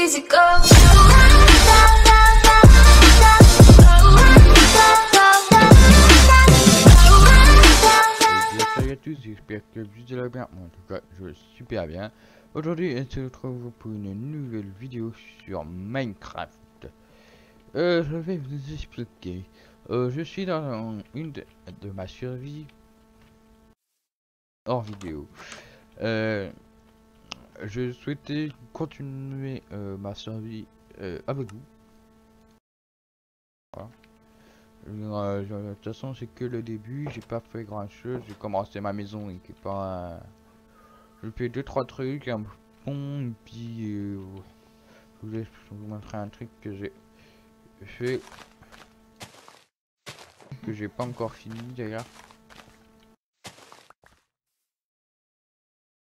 easy go. Salut à tous, j'espère que vous allez bien. Moi, en tout cas, je vais super bien. Aujourd'hui, on se retrouve pour une nouvelle vidéo sur Minecraft. Je vais vous expliquer. Je suis dans une de ma survie hors vidéo. Je souhaitais continuer ma survie avec vous. Voilà. De toute façon, c'est que le début, j'ai pas fait grand chose. J'ai commencé ma maison et qui est pas. J'ai fait 2-3 trucs, un pont, et puis je vous montrer un truc que j'ai fait, que j'ai pas encore fini d'ailleurs.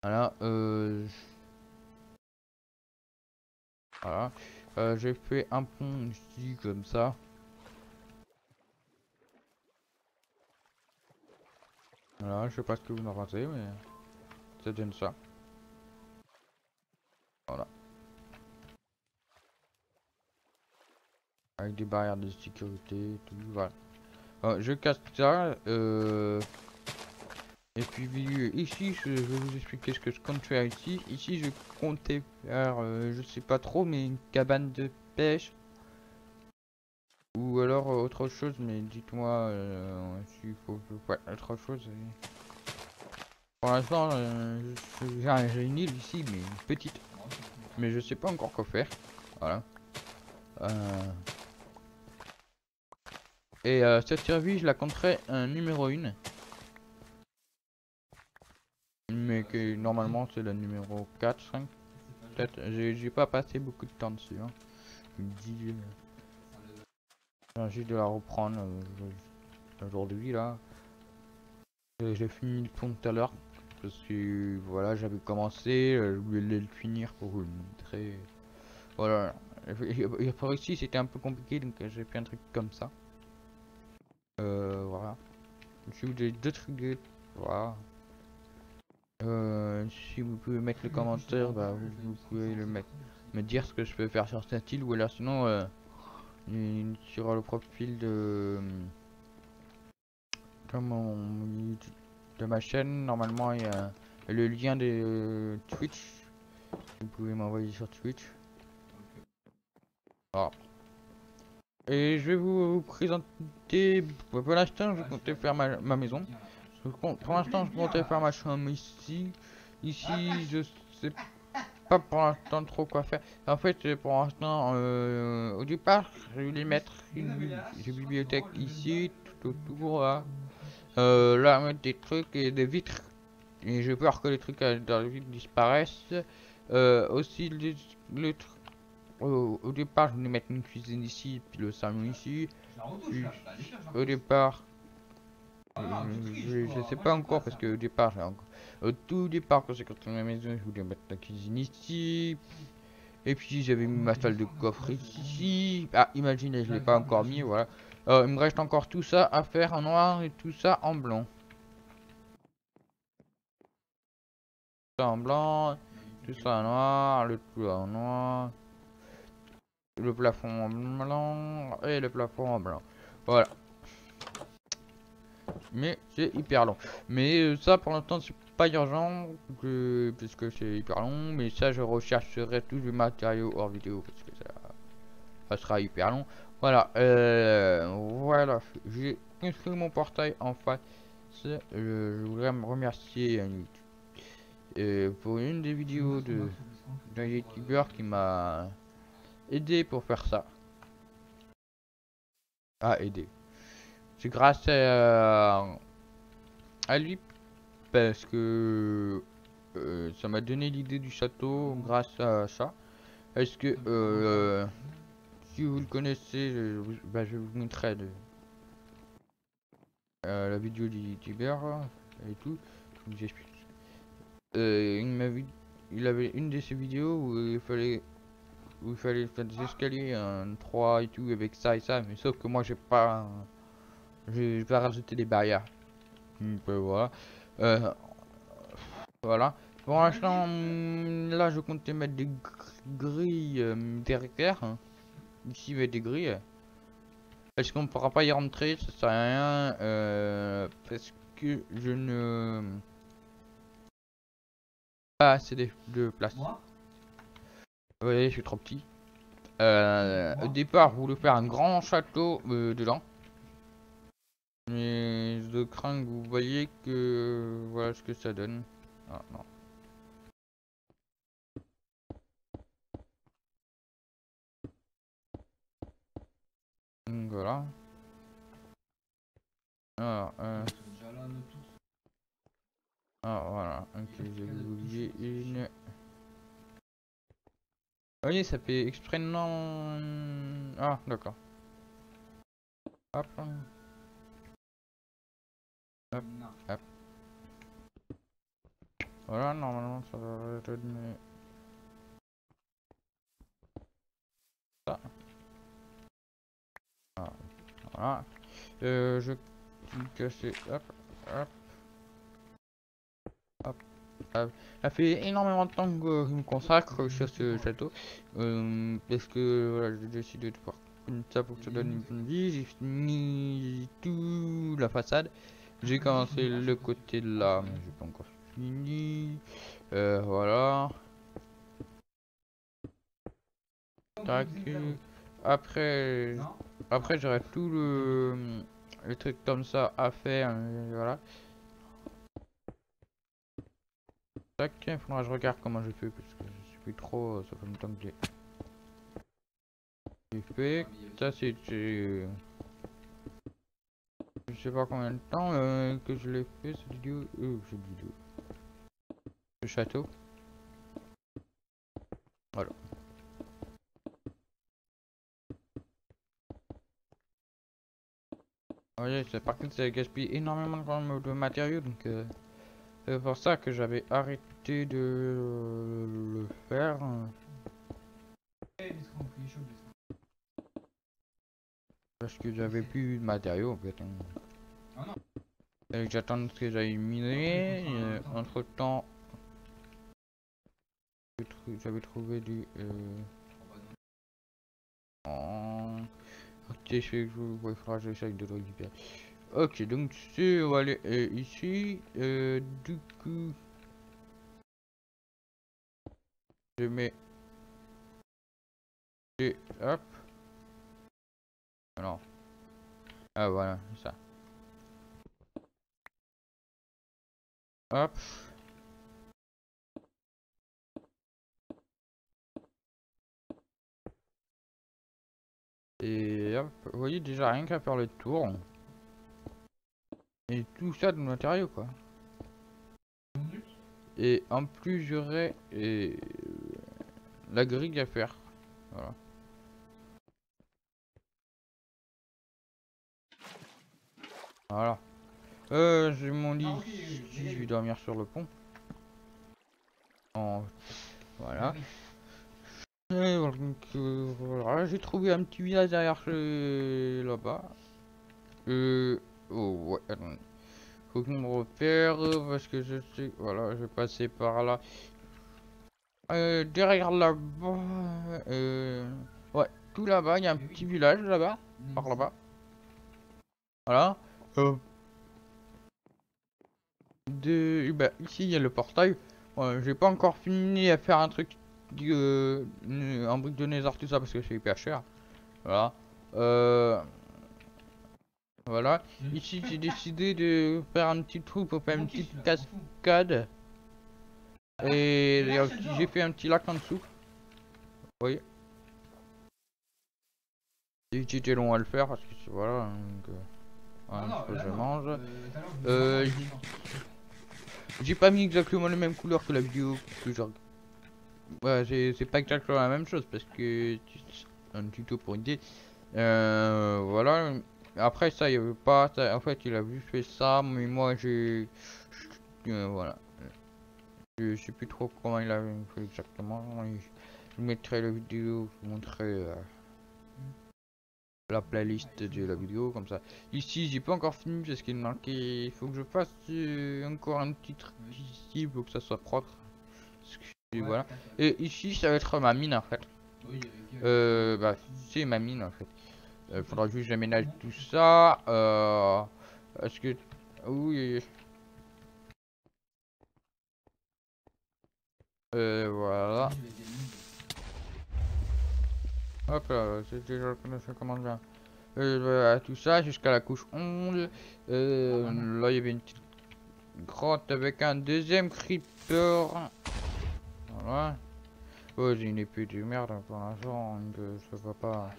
Voilà, voilà. J'ai fait un pont ici comme ça. Voilà, je sais pas ce que vous en pensez, mais ça donne ça. Voilà. Avec des barrières de sécurité et tout, voilà. Je casse ça, et puis ici, je vais vous expliquer ce que je compte faire ici. Ici, je comptais faire, je sais pas trop, mais une cabane de pêche. Ou alors autre chose, mais dites-moi s'il faut que je fasse autre chose. Pour l'instant, j'ai une île ici, mais une petite. Mais je sais pas encore quoi faire. Voilà. Et cette survie, je la compterai un numéro 1. Mais que normalement, c'est le numéro 4, 5. Peut-être. J'ai pas passé beaucoup de temps dessus. Hein. Je me dis. J'ai de la reprendre aujourd'hui là. J'ai fini le pont tout à l'heure. Parce que voilà, j'avais commencé, je voulais le finir pour vous le montrer. Voilà. Et par ici c'était un peu compliqué, donc j'ai fait un truc comme ça. Voilà. Si vous avez d'autres trucs, voilà. Si vous pouvez mettre le commentaire, bah vous pouvez le mettre, me dire ce que je peux faire sur cette île, ou alors sinon sur le profil de ma chaîne, normalement il y a le lien de Twitch. Vous pouvez m'envoyer sur Twitch. Voilà. Et je vais vous présenter. Pour l'instant, je comptais faire ma maison. Pour l'instant, je comptais faire ma chambre ici. Ici, je sais pas pour l'instant trop quoi faire. En fait, pour l'instant, au départ, je voulais mettre une bibliothèque ici, tout autour là. Là, mettre des trucs et des vitres. Et j'ai peur que les trucs dans les vitres disparaissent. Aussi, le truc. Au départ, je voulais mettre une cuisine ici, puis le salon ici. Puis, au départ, je sais pas encore parce que au départ, au tout départ, quand j'ai construit ma maison, je voulais mettre la cuisine ici. Et puis j'avais mis ma salle de coffre ici. Ah, imaginez, je l'ai pas encore mis, voilà. Il me reste encore tout ça à faire en noir et tout ça en blanc. Tout ça en blanc, tout ça en noir, le tout en noir. Le plafond en blanc et le plafond en blanc. Voilà. Mais c'est hyper long. Mais ça pour l'instant c'est pas urgent puisque c'est hyper long. Mais ça je rechercherai tous les matériaux hors vidéo parce que ça sera hyper long. Voilà. Voilà. J'ai construit mon portail en face. Je voudrais me remercier pour une des vidéos d'un youtubeur qui m'a aidé pour faire ça. Aider. C'est grâce à lui parce que ça m'a donné l'idée du château grâce à ça. Est-ce que si vous le connaissez, je vous montrerai la vidéo du youtubeur et tout. Je vous explique. Il avait une de ses vidéos où il fallait faire des escaliers en 3 et tout avec ça et ça, mais sauf que moi j'ai pas rajouter des barrières. Donc, voilà. Voilà. Pour l'instant, là je comptais mettre des grilles derrière. Ici il y a des grilles. Parce qu'on pourra pas y rentrer, ça sert à rien. Parce que je ne... Pas assez de place. Oui, je suis trop petit. Au départ, je voulais faire un grand château dedans. Mais je crains que vous voyez que voilà ce que ça donne. Ah non. Donc, voilà. Alors, ah voilà. Ok, j'ai oublié une. Ah oui, ça fait exprès non. Ah d'accord. Hop. Hop. Hop. Voilà, normalement ça va donner ça. Ah, voilà. Je vais casser. Hop. Hop. Hop. Ça fait énormément de temps que je me consacre sur ce château. Parce que voilà, j'ai décidé de faire une ça pour que ça donne une bonne vie. J'ai fini tout la façade. J'ai commencé le côté de là, mais j'ai pas encore fini. Voilà. Tac. Après, après j'aurai tout le truc comme ça à faire. Voilà. Tac, il faudra que je regarde comment je fais parce que je sais plus trop, ça fait longtemps que j'ai fait. Ça c'est je sais pas combien de temps que je l'ai fait cette vidéo. Cette vidéo. Le château. Voilà. Oui, par contre ça gaspille énormément de matériaux donc c'est pour ça que j'avais arrêté de le faire. Parce que j'avais plus de matériaux en fait. Fallait que j'attende que j'aille miner. Entre temps, j'avais trouvé du. Ok, je fais que il faudra que j'essaye de le récupérer. Ok, donc si on va aller ici. Du coup, je mets. Et hop. Alors. Ah voilà, c'est ça. Hop. Et hop. Vous voyez déjà rien qu'à faire le tour. Et tout ça de matériaux quoi. Et en plus j'aurais la grille à faire. Voilà. Voilà. J'ai mon lit. Je vais dormir sur le pont. Voilà. Et donc, voilà, j'ai trouvé un petit village derrière là-bas. Oh ouais, attendez. Faut que je me repère parce que je sais. Voilà, je vais passer par là. Derrière là-bas. Ouais, tout là-bas, il y a un petit village là-bas. Par là-bas. Voilà. Bah, ici il y a le portail. J'ai pas encore fini à faire un truc en brique de Nether tout ça parce que c'est hyper cher. Voilà. Voilà. Ici j'ai décidé de faire un petit trou pour faire une petite cascade. Et j'ai fait un petit lac en dessous. Vous voyez. C'était long à le faire parce que voilà. Donc, voilà, je mange. J'ai pas mis exactement les mêmes couleurs que la vidéo. Que genre, ouais, c'est pas exactement la même chose parce que un tuto pour une idée. Voilà. Après ça, il y avait pas. En fait, il a juste fait ça, mais moi j'ai. Voilà. Je sais plus trop comment il a fait exactement. Je mettrai la vidéo, je vous montrerai la playlist de la vidéo comme ça. Ici, j'ai pas encore fini parce qu'il me manquait. Il faut que je fasse encore un petit truc ici pour que ça soit propre. Et voilà. Et ici, ça va être ma mine en fait. Bah, c'est ma mine en fait. Faudra juste que j'aménage tout ça. Est-ce que... Oui. Voilà. Hop là, c'est déjà ça commence bien. Voilà, tout ça jusqu'à la couche 11. Là, il y avait une petite grotte avec un deuxième creeper. Voilà. Oh, j'ai une épée de merde hein, pour l'instant, donc ça va pas.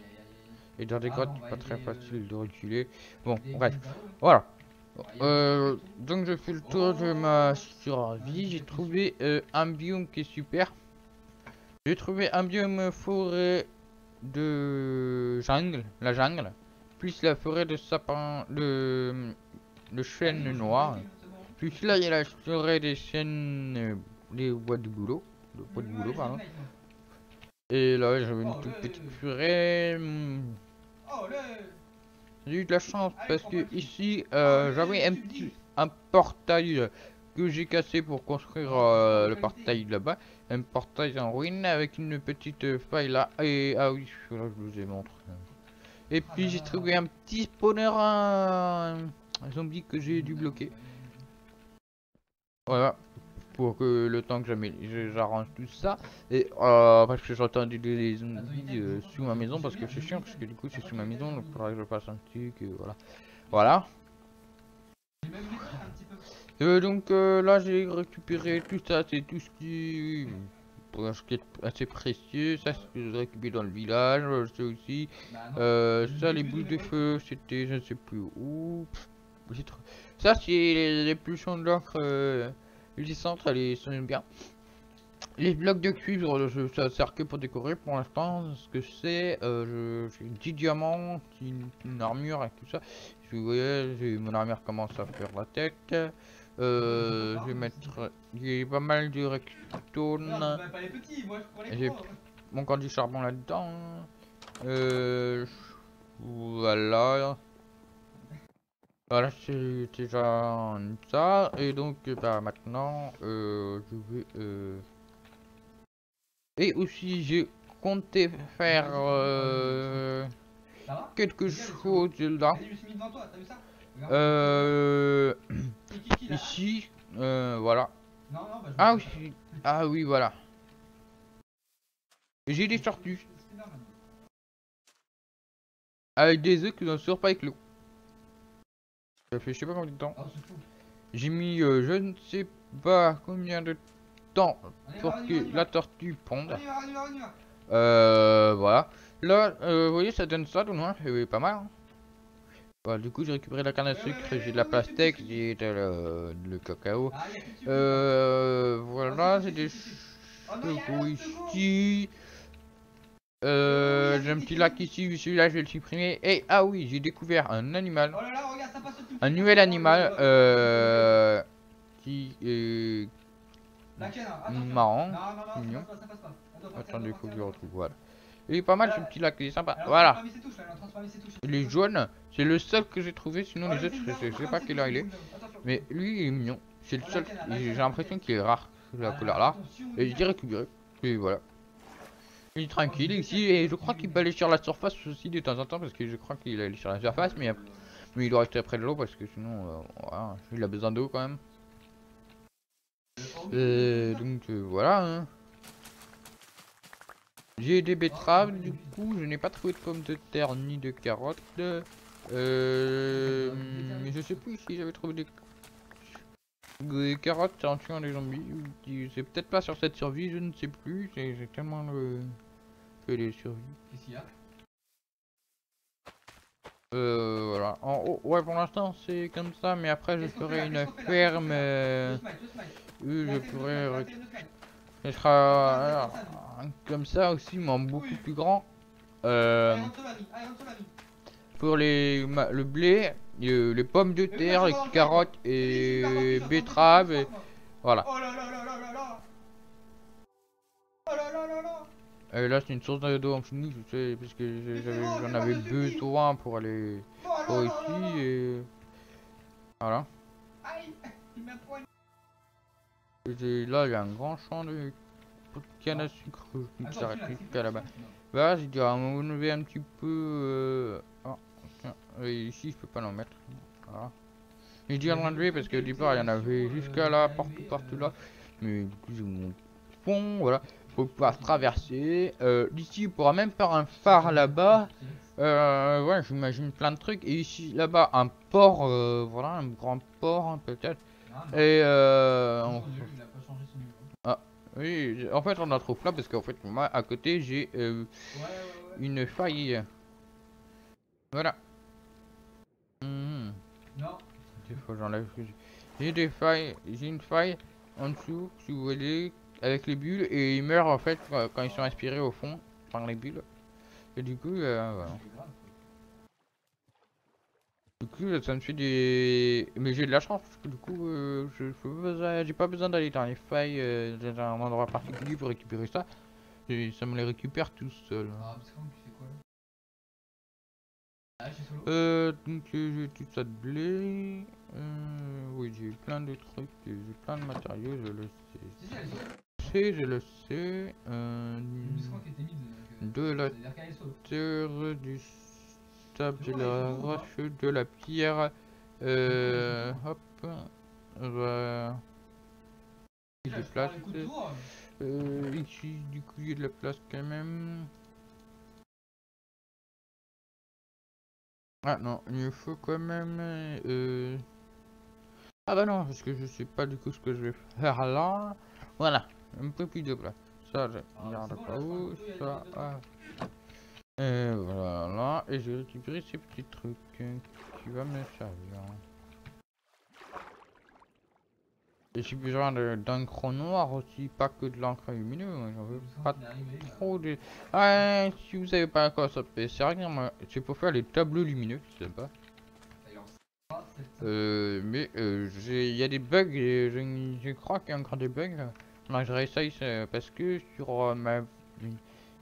Et dans des grottes, c'est pas très facile de reculer. Bon, bref. Voilà. Donc je fais le tour de ma survie. J'ai trouvé un biome qui est super. J'ai trouvé un biome forêt de jungle, la jungle, plus la forêt de sapin, de chêne noir. Plus là, il y a la forêt des chênes, des bois de boulot, pardon. Et là, j'avais une toute petite forêt. J'ai eu de la chance parce que ici, j'avais un portail que j'ai cassé pour construire le portail là-bas. Un portail en ruine avec une petite faille là. Et ah oui, là je vous ai montré. Et puis j'ai trouvé un petit spawner, un zombie que j'ai dû bloquer. Voilà, pour que le temps que j'arrange tout ça. Et parce que j'entendais des zombies sous ma maison parce que c'est chiant parce que du coup c'est sous ma maison donc il faudra que je fasse un truc voilà. Voilà. Donc là j'ai récupéré tout ça, c'est tout ce qui est assez précieux. Ça c'est ce que j'ai récupéré dans le village, c'est aussi. Ça les boules de feu c'était je ne sais plus où. Ça c'est les pulsions de l'encre centres, elles sont bien. Les blocs de cuivre, ça sert que pour décorer pour l'instant. Ce que c'est, j'ai 10 diamants, une armure et tout ça. Si vous voyez, mon armure commence à faire la tête. Je vais mettre, j'ai pas mal de redstone. J'ai mon corps du charbon là-dedans. Voilà. Voilà, c'est déjà ça. Et donc, bah maintenant, je vais et aussi, j'ai compté faire quelque chose là. Euh, Ici, voilà. Ah oui, ah oui, voilà. J'ai des tortues avec des œufs qui ne sortent pas avec l'eau. Ça fait je sais pas combien de temps. J'ai mis je ne sais pas combien de temps pour que la tortue ponde. Voilà. Là, vous voyez, ça donne ça, tout loin, c'est pas mal. Hein. Voilà, du coup, j'ai récupéré la canne à sucre, j'ai de la pastèque, j'ai le cacao. Voilà, c'est des chevaux ici. J'ai un petit lac ici, celui-là, je vais le supprimer. Et ah oui, j'ai découvert un animal. Un nouvel animal qui est marrant, mignon. Attendez, il faut que je le retrouve, voilà. Il est pas mal ce petit lac, il est sympa. Voilà. Il est jaune, c'est le seul que j'ai trouvé, sinon les autres, je sais pas quelle heure il est. Mais lui, il est mignon. C'est le seul, j'ai l'impression qu'il est rare, la couleur là. Et je l'ai récupéré. Et voilà. Il est tranquille ici, et je crois qu'il peut aller sur la surface aussi de temps en temps, parce que je crois qu'il allait sur la surface, mais il doit rester près de l'eau, parce que sinon, voilà, il a besoin d'eau quand même. Donc voilà. Hein. J'ai des betteraves, du coup, je n'ai pas trouvé de pommes de terre ni de carottes. Mais je sais plus si j'avais trouvé des carottes en tuant des zombies. C'est peut-être pas sur cette survie, je ne sais plus. J'ai tellement fait les survies. Qu'est-ce qu'il y a? Voilà. En haut, ouais, pour l'instant c'est comme ça, mais après je ferai une ferme. Je pourrais. Ce sera comme ça aussi, mais en beaucoup plus grand. Pour le blé, les pommes de terre, les carottes et betteraves. Et, voilà. Et là, c'est une source d'eau infinie, je sais, parce que j'en avais besoin pour aller ici. Et voilà. Et là, il y a un grand champ de canne à sucre, qui s'arrête jusqu'à là-bas. Voilà, j'ai dit, on va enlever un petit peu. Oh, tiens, ici, je peux pas l'en mettre. Voilà. J'ai dit à l'enlever parce qu'au départ, il y en avait jusqu'à là, partout là. Mais du coup, j'ai mon pont, voilà. Pour pouvoir traverser. D'ici, on pourra même faire un phare là-bas. Ouais, j'imagine plein de trucs. Et ici, là-bas, un port, voilà, un grand port, hein, peut-être. Et ah, oui, en fait, on en trouve là parce qu'en fait, moi, à côté, j'ai une faille. Voilà. Non. Des fois, j'enlève. J'ai des failles, j'ai une faille en dessous, si vous voulez, avec les bulles, et ils meurent en fait quand ils sont aspirés au fond par les bulles. Et du coup, voilà. Du coup, ça me fait des. Mais j'ai de la chance, parce que du coup, j'ai pas besoin d'aller dans les failles, dans un endroit particulier pour récupérer ça. Et ça me les récupère tout seul. Donc j'ai tout ça de blé. Oui, j'ai plein de trucs, j'ai plein de matériaux, je le sais. Je le sais. De la terre, du sable, de la roche, de la pierre. Hop. J'ai de place. Ici, du coup, il y a de la place quand même. Ah non, il me faut quand même. Ah bah non, parce que je sais pas du coup ce que je vais faire là. Voilà, un peu plus de place. Ça, je regarde pas où. Ça, ah. Et voilà, là. Et je vais récupérer ces petits trucs qui vont me servir. Et j'ai besoin d'encre noire aussi, pas que de l'encre lumineuse. J'en veux pas trop de. Ah, si vous savez pas à quoi ça peut servir, moi, c'est pour faire les tableaux lumineux, je sais pas. Mais il y a des bugs et je crois qu'il y a encore des bugs. Donc je réessaye parce que sur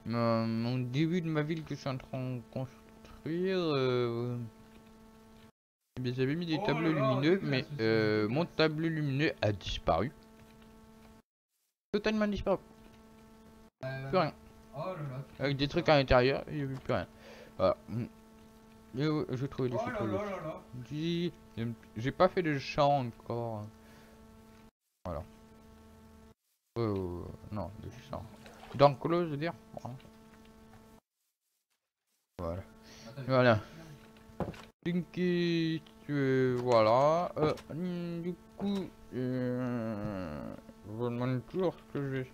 mon début de ma ville que je suis en train de construire, j'avais mis des tableaux lumineux, mais mon tableau lumineux a disparu. Totalement disparu. Plus rien. Avec des trucs à l'intérieur, il n'y avait plus rien. Voilà. Et je trouve des choses. J'ai pas fait de champ encore. Voilà. Non, de champ. D'enclos, je veux dire. Voilà. Voilà. Donc, voilà. Du coup, je me demande toujours ce que je vais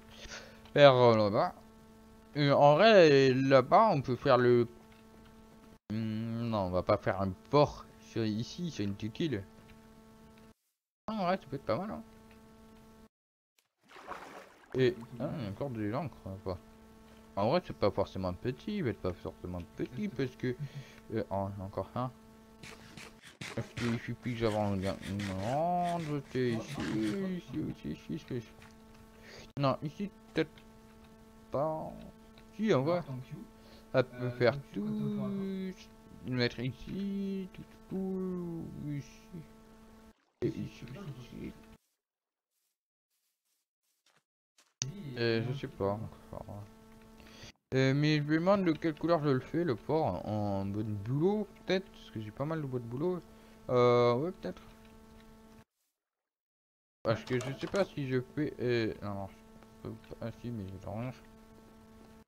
faire là-bas. En vrai, là-bas, on peut faire le. Non, on va pas faire un port ici, c'est une petite île. Ah, ouais, ça peut être pas mal, hein. Et. Ah, il y a encore de l'encre, quoi. En vrai, c'est pas forcément petit, il va être pas forcément petit parce que. Oh, encore un. Parce qu'il suffit que j'avance une grande. Ici. Non, ici, peut-être pas. Si, on va. Elle peut faire tout. Mettre ici, tout, ici. Et ici. Je sais pas. Mais je me demande de quelle couleur je le fais, le port. En bois de boulot, peut-être. Parce que j'ai pas mal de bois de boulot. Ouais, peut-être. Parce que je sais pas si je fais. Non, je peux pas. Ah, si, mais je range.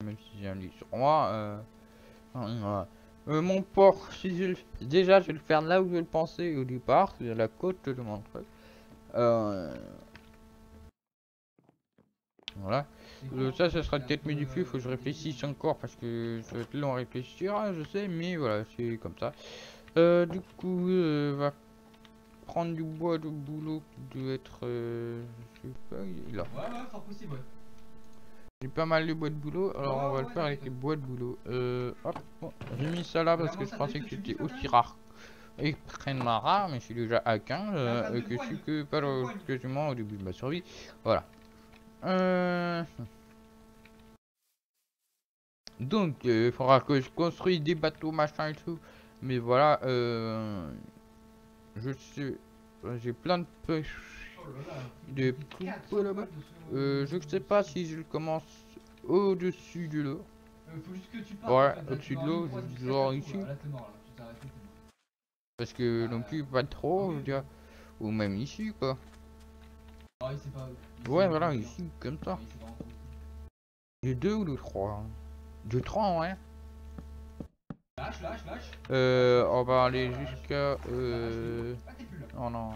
Même si j'ai un lit sur moi. Mon port, si je déjà, je vais le faire là où je le pensais au départ, c'est à la côte de mon truc. Voilà. Ça sera peut-être modifié, faut que je réfléchisse encore parce que ça va être long à réfléchir, hein, je sais, mais voilà, c'est comme ça. Du coup, va prendre du bois de boulot qui doit être. Je sais pas, il est là. Ouais, ça sera possible, ouais. J'ai pas mal de bois de boulot, alors on va le faire avec les bois de boulot. Hop, bon, j'ai mis ça là parce que je pensais que c'était aussi rare. Extrêmement rare, mais je suis déjà à 15, que je suis que pas quasiment au début de ma survie. Voilà. Donc, il faudra que je construise des bateaux, machin et tout. Mais voilà, je sais, j'ai plein de pêche des poulpes là-bas. Je sais pas si je commence au-dessus de l'eau. Ouais, au-dessus de l'eau, genre ici. Parce que non plus pas trop, je veux dire. Ou même ici quoi. Ouais, voilà, ici, comme ça. J'ai 2 ou 3. 2-3 ouais. On va aller jusqu'à. Oh non.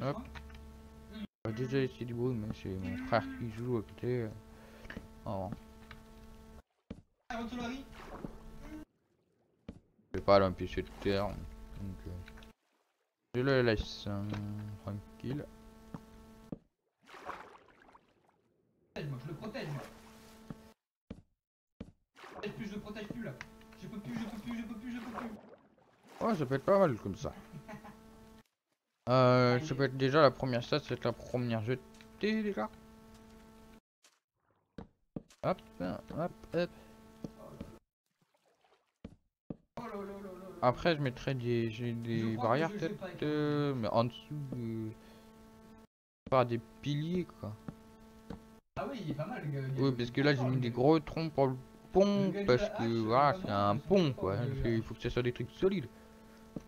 Hop. Déjà ici du bruit, mais c'est mon frère qui joue à côté. Oh. Je vais pas aller un pied sur terre. Donc, je le laisse tranquille. Je le protège, moi. Je le protège plus là. Je peux plus. Ouais, ça peut être pas mal comme ça. Ça peut être déjà la première stat, c'est la première jetée déjà. Hop, hop, hop. Après, je mettrai j'ai des barrières peut-être, mais en dessous, par des piliers quoi. Ah oui, il est pas mal le gars. Oui, parce que là j'ai mis des gros troncs pour le pont, parce que voilà, c'est un pont quoi. Il faut que ce soit des trucs solides.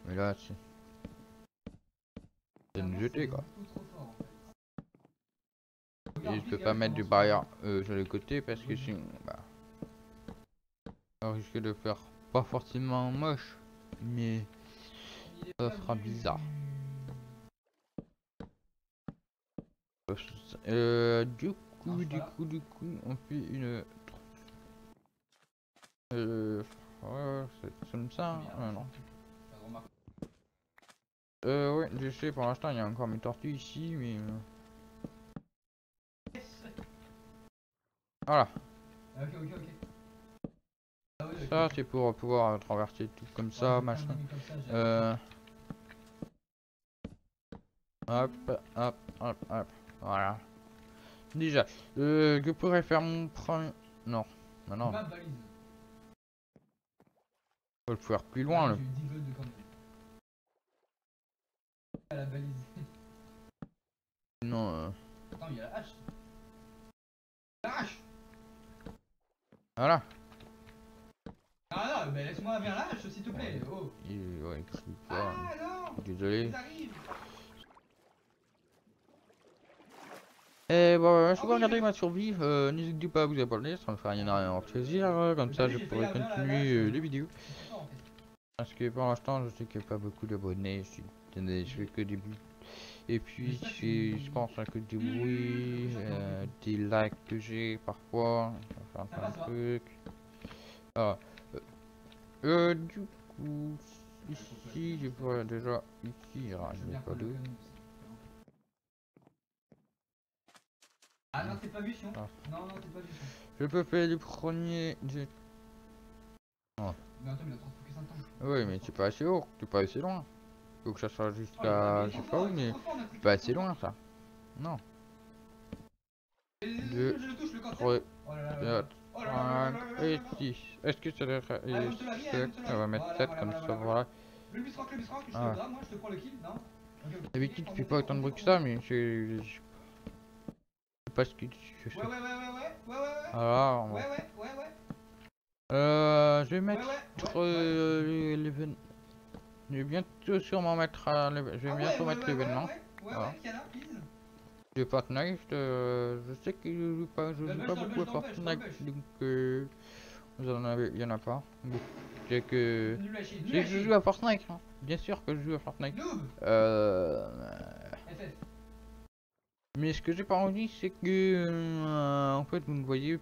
Mais là, c'est une jetée quoi. Et je peux pas mettre de barrière sur les côtés parce que sinon, bah, on risque de faire pas forcément moche, mais ça sera bizarre. Du coup, on fait une. Ouais, c'est comme ça. Non. Ouais, je sais, pour l'instant, il y a encore mes tortues ici, mais. Voilà. Ça, c'est pour pouvoir traverser tout comme ça, machin. Hop, hop, hop, hop. Voilà. Déjà, je pourrais faire mon premier. Non, non. Faut le faire plus loin, là. Non, Attends, il y a la hache. La hache. Voilà. Ah non, mais laisse-moi vers la hache, s'il te plaît. Oh. Ouais, écrit pas. Ah non. Désolé. Et bon, je vais regarder ma survie. N'hésitez pas à vous abonner, ça me fera énormément plaisir. Comme ça, je pourrai continuer les vidéos. Parce que pour l'instant, je sais qu'il n'y a pas beaucoup d'abonnés. Je fais que des buts. Et puis, je pense que des bruits, des likes que j'ai parfois. Ça fait un truc. Ah. Du coup, ici, je pourrais déjà. Ici, il n'y a pas d'eau. Ah non, t'es pas vu, Sion. Non, t'es pas vu, Sion. Je peux faire le premier. Oh. Mais attends, il a transporté 5 ans. Oui, mais c'est pas assez haut, c'est pas assez loin. Faut que ça soit jusqu'à. Je sais pas où, mais. C'est pas assez loin ça. Non. 2, 3, 4, 5 et 6. Est-ce que ça doit être 7? On va mettre 7 comme ça, voilà. Le bistrock, je te grave, moi je te prends le kill, non? D'habitude, tu fais pas autant de bruit que ça, mais c'est. Je sais pas ce que tu fais. Ouais. Alors, Ouais. je vais mettre l'événement. Je vais bientôt sûrement mettre l'événement. Voilà. De Fortnite, je sais que je joue pas beaucoup à Fortnite, donc il y en a pas. Bon. C'est que je joue à Fortnite, hein. Bien sûr que je joue à Fortnite. Mais ce que j'ai pas envie, c'est que en fait vous me voyez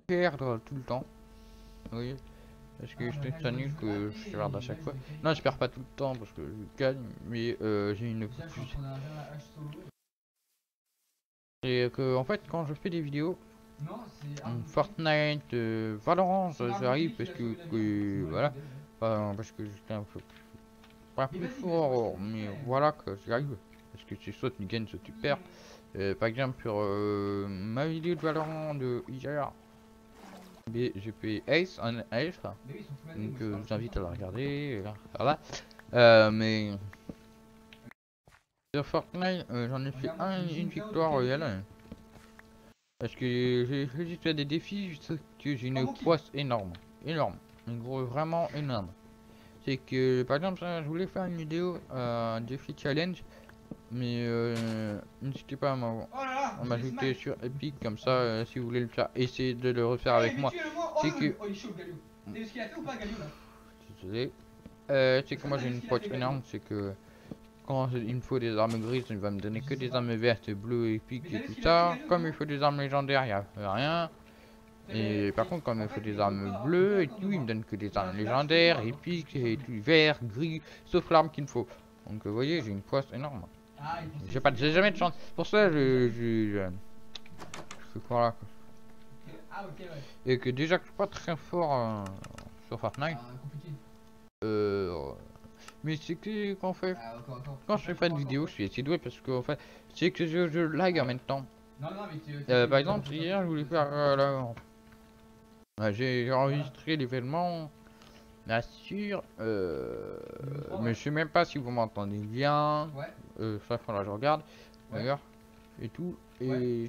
perdre tout le temps. Oui. Parce que je trouve ça nul que je perde à chaque fois. Non, je perds pas tout le temps parce que je gagne, mais j'ai une. Et que en fait quand je fais des vidéos Fortnite, Valorant, j'arrive parce que voilà, parce que j'étais un peu pas plus fort, mais voilà que j'arrive parce que c'est soit tu gagnes soit tu perds. Par exemple sur ma vidéo de Valorant de hier, j'ai fait Ace en Ace, donc je vous invite à la regarder, voilà. Mais Sur Fortnite, j'en ai fait une victoire royale. Parce que j'ai réussi à des défis, je sais que j'ai une poisse énorme. Énorme. En gros, vraiment énorme. C'est que, par exemple, je voulais faire une vidéo, un défi challenge. Mais n'hésitez pas à m'ajouter sur Epic, comme ça, si vous voulez le faire, essayez de le refaire avec moi. C'est que... Oh, il est chaud, Galio. T'as vu ce qu'il a fait ou pas, Galio, là? Désolé. C'est que moi j'ai une poche énorme, c'est que quand il me faut des armes grises, il va me donner que des armes vertes, bleues, épiques et tout ça. Comme il faut des armes légendaires, il n'y a rien. Et par contre, quand il me faut des armes bleues et tout, il me donne que des armes légendaires, épiques et tout, vert, gris, sauf l'arme qu'il me faut. Donc vous voyez, j'ai une poisse énorme. J'ai jamais de chance. Pour ça, je fais quoi là, quoi. Ah, ok, ouais. Et que déjà que je suis pas très fort sur Fortnite. Mais c'est que quand, quand je fais pas de vidéo, je suis assez doué parce que en fait, c'est que je lag en même temps. Par exemple, hier, je voulais faire j'ai enregistré l'événement, bien sûr, mais je sais même pas si vous m'entendez bien. Ça, là, je regarde, d'ailleurs, et tout, et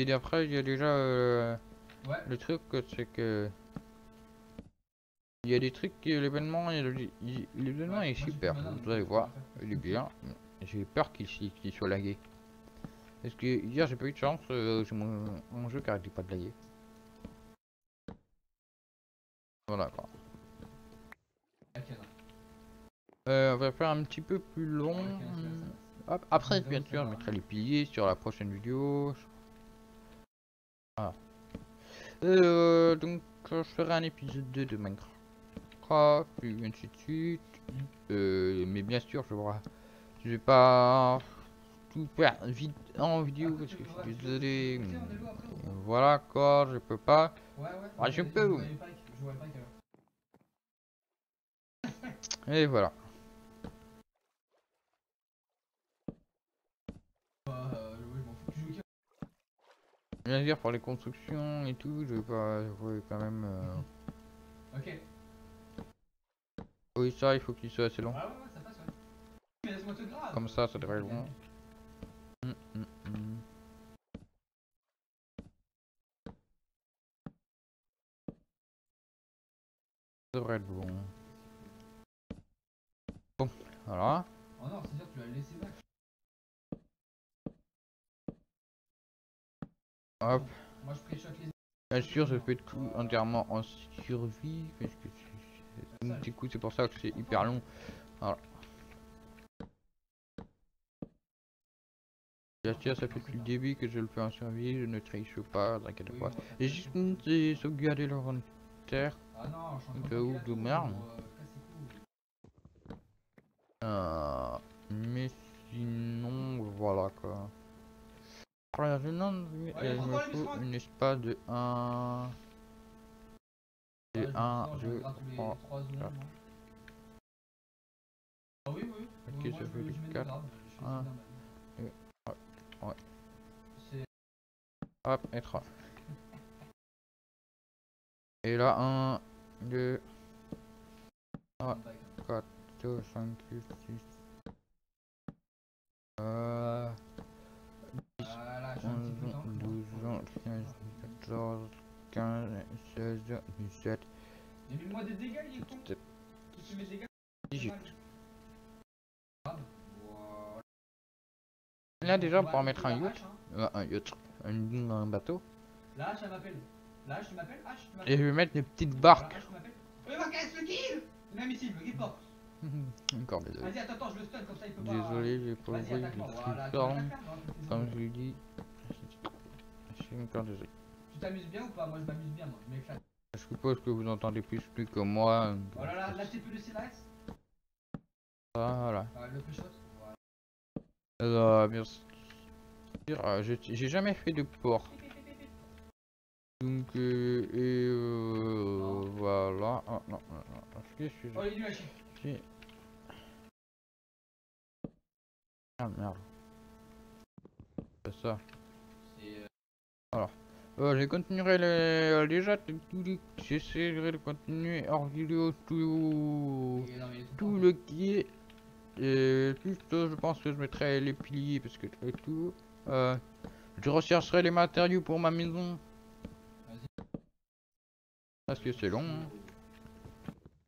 d'après, il y a déjà le truc, c'est que il y a des trucs que l'événement est super, vous allez voir, il est bien. J'ai peur qu'il soit lagué. Parce que hier j'ai pas eu de chance, c'est mon jeu qui arrêtait pas de laguer. Voilà quoi. On va faire un petit peu plus long. Hop. Après bien sûr je mettrai les piliers sur la prochaine vidéo. Voilà. Donc je ferai un épisode 2 de Minecraft. Puis ainsi de suite. Mais bien sûr je vais pas tout faire vite en vidéo parce que je suis désolé. Voilà quoi, je peux pas. Ah, je peux. Et voilà. Bien dire pour les constructions et tout, je vais quand même. Ok. Oui, ça, il faut qu'il soit assez long. Ouais, ça passe, ouais. Mais laisse-moi te grave. Comme ça devrait être bon. Ça devrait être bon. Bon, voilà. Oh non, c'est-à-dire que tu l'as laissé back. Hop. Moi je pré-shot les. Bien sûr, je fais tout entièrement en survie. Parce que du coup, c'est pour ça que c'est hyper long. Voilà. Bien sûr, ça fait depuis le début que je le fais en survie. Je ne triche pas, t'inquiète pas. J'ai juste sauvegardé l'inventaire. Ah non, je suis en train de merde. Mais sinon, voilà quoi. Alors, je me faut une espada de 1. De 1, 2, 3, 4. Ah oui, oui. Ok, ça fait du 4. 1, 2, ouais. Hop, et 3. Et là, 1, 2, 3, 4, 5, 6, 6. 10, 11, 12, 13, 14, 15, 16, 17. Mais mets-moi des dégâts, il est con. 18. Là déjà pour mettre un yacht, un bateau. Là, je m'appelle. Là, je m'appelle. Et je vais mettre des petites barques. Mais va casse le kill. Même ici, le guide porte. Encore désolé. Vas-y, attends, je le stun comme ça il peut pas. Désolé, j'ai pas oublié de tricorne. Comme je lui dis. Je suis encore désolé. Tu t'amuses bien ou pas? Moi je m'amuse bien, moi je m'éclate. Je suppose que vous entendez plus que moi. Oh là là, là t'es plus de Silex. Voilà. Le plus shot. Alors, bien sûr, j'ai jamais fait de port. Donc, voilà. Oh non, est-ce que oh, il est nul à chier. Ah merde. C'est ça. Alors, je continuerai déjà j'essaierai de continuer hors vidéo tout le qui est Et juste, je pense que je mettrai les piliers parce que et tout. Je rechercherai les matériaux pour ma maison. Parce que c'est long. Hein.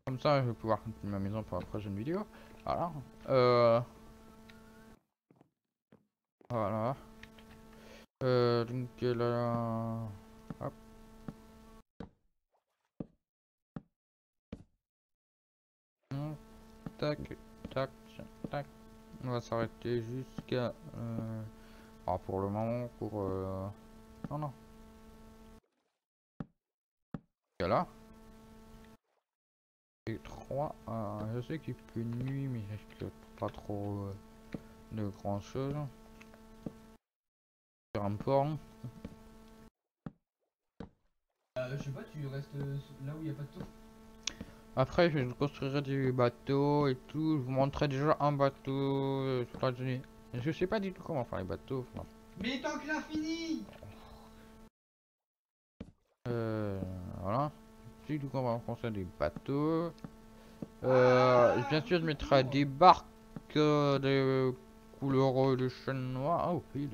Comme ça, je vais pouvoir continuer ma maison pour la prochaine vidéo. Voilà. Voilà. Donc là... Hop. Tac, tac, tac. On va s'arrêter jusqu'à... Ah, pour le moment, pour... Non, non. Jusqu'à là. Et 3. Je sais qu'il fait nuit, mais je risque pas trop de grand chose. Faire un port. Je sais pas, tu restes là où il y a pas de taux. Après, je construirai des bateaux et tout. Je vous montrerai déjà un bateau sur la journée. Je sais pas du tout comment faire les bateaux. Enfin. Mais tant que l'infini. Voilà. Je sais du coup on va construire des bateaux. Bien sûr, je mettrai des barques de couleur de chêne noir. Oh, pile.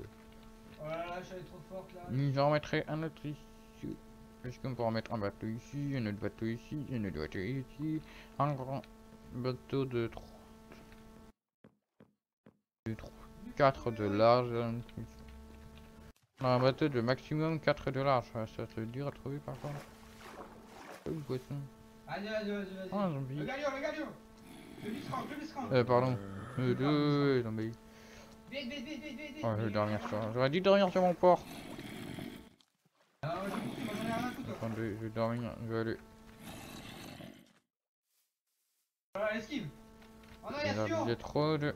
Oh là là, je suis allé trop forte là. J'en mettrai un autre ici. Est-ce qu'on pourra mettre un bateau ici, un autre bateau ici, un autre bateau ici, un grand bateau de 4 de large, un bateau de maximum 4 de large, ça c'est dur à trouver par contre. Oh, le poisson. Allez, vas-y. Ah, zombie. Le galion. Le biscran. Pardon. Deux zombies. Vite. Oh, je vais dormir sur... J'aurais dû dormir sur mon port. Ah, moi j'en ai rien à foutre. Attendez, je vais dormir, je vais aller. Voilà, esquive. Oh non, Il y'a y a trop de...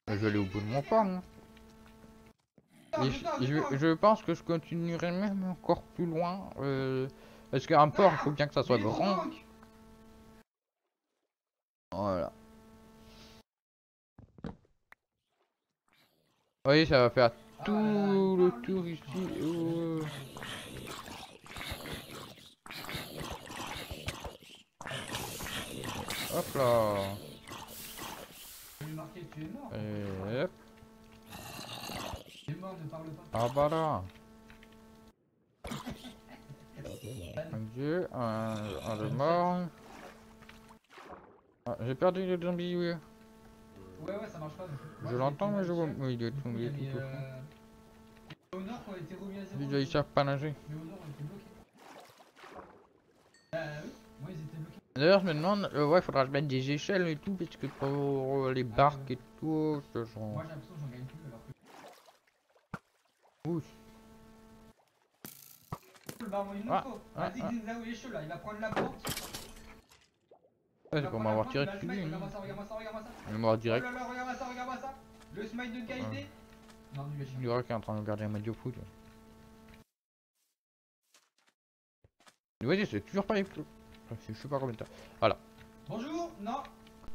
Je vais aller au bout de mon port, moi. Je pense que je continuerai même encore plus loin. Parce qu'un port, il faut bien que ça soit grand. Voilà. Vous voyez, ça va faire tout le tour ici. Hop là. Et hop. Ah bah là. Un dieu, un de mort. Ah, j'ai perdu le zombie, oui. Ouais, ça marche pas. Je l'entends, mais je vois. Oui, il est tombé tout au nord, on était remis à 0. Ils savent pas nager. Mais au nord, on était bloqués. Oui, moi ils étaient bloqués. D'ailleurs, je me demande, ouais, faudra que je mette des échelles et tout, parce que pour les barques et tout, ce genre. Moi j'ai l'impression que j'en gagne plus alors que. Oui. Le baron, il nous faut. Vas-y, là où il est chaud là, il va prendre la porte. Ouais, c'est pour m'avoir tiré dessus. Regarde-moi ça. Il m'aura direct. Oh là là, regarde-moi ça. Le smile de qualité. Non, du Il y aura qui est en train de regarder un match de foot. Vas-y, c'est toujours pas les plus. Je sais pas combien de temps. Voilà. Bonjour, non.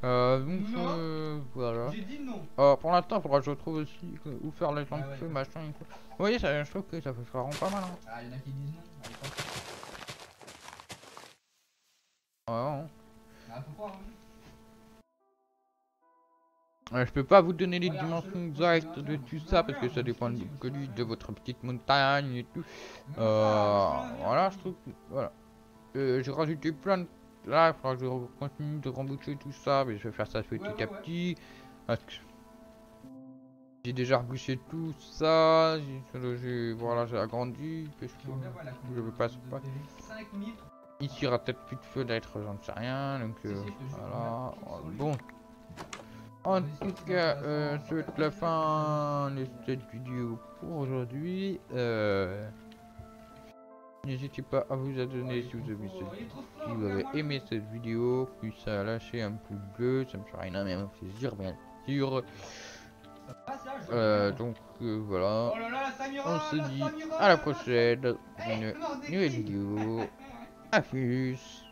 Donc, voilà. J'ai dit non. Pour l'instant, il faudra que je retrouve aussi où faire les gens de feu, machin et quoi. Vous voyez, ça, je trouve que ça fera vraiment pas mal. Hein. Ah, il y en a qui disent non. Ouais. Ah, faut croire. Je peux pas vous donner les dimensions exactes de tout ça parce que ça dépend de votre petite montagne et tout. Voilà, je trouve que, voilà. J'ai rajouté plein de... Là, il faudra que je continue de remboucher tout ça, mais je vais faire ça petit à petit. Parce que j'ai déjà rebouché tout ça, voilà, j'ai agrandi, parce que je veux pas... Ici, il y aura peut-être plus de fenêtres, j'en sais rien, donc voilà. Bon. En tout cas, c'est la fin de cette vidéo pour aujourd'hui. N'hésitez pas à vous abonner si vous avez aimé cette vidéo, puis à lâcher un pouce bleu, ça me fera énormément plaisir, bien sûr. Donc voilà, on se dit à la prochaine, une nouvelle vidéo. À plus.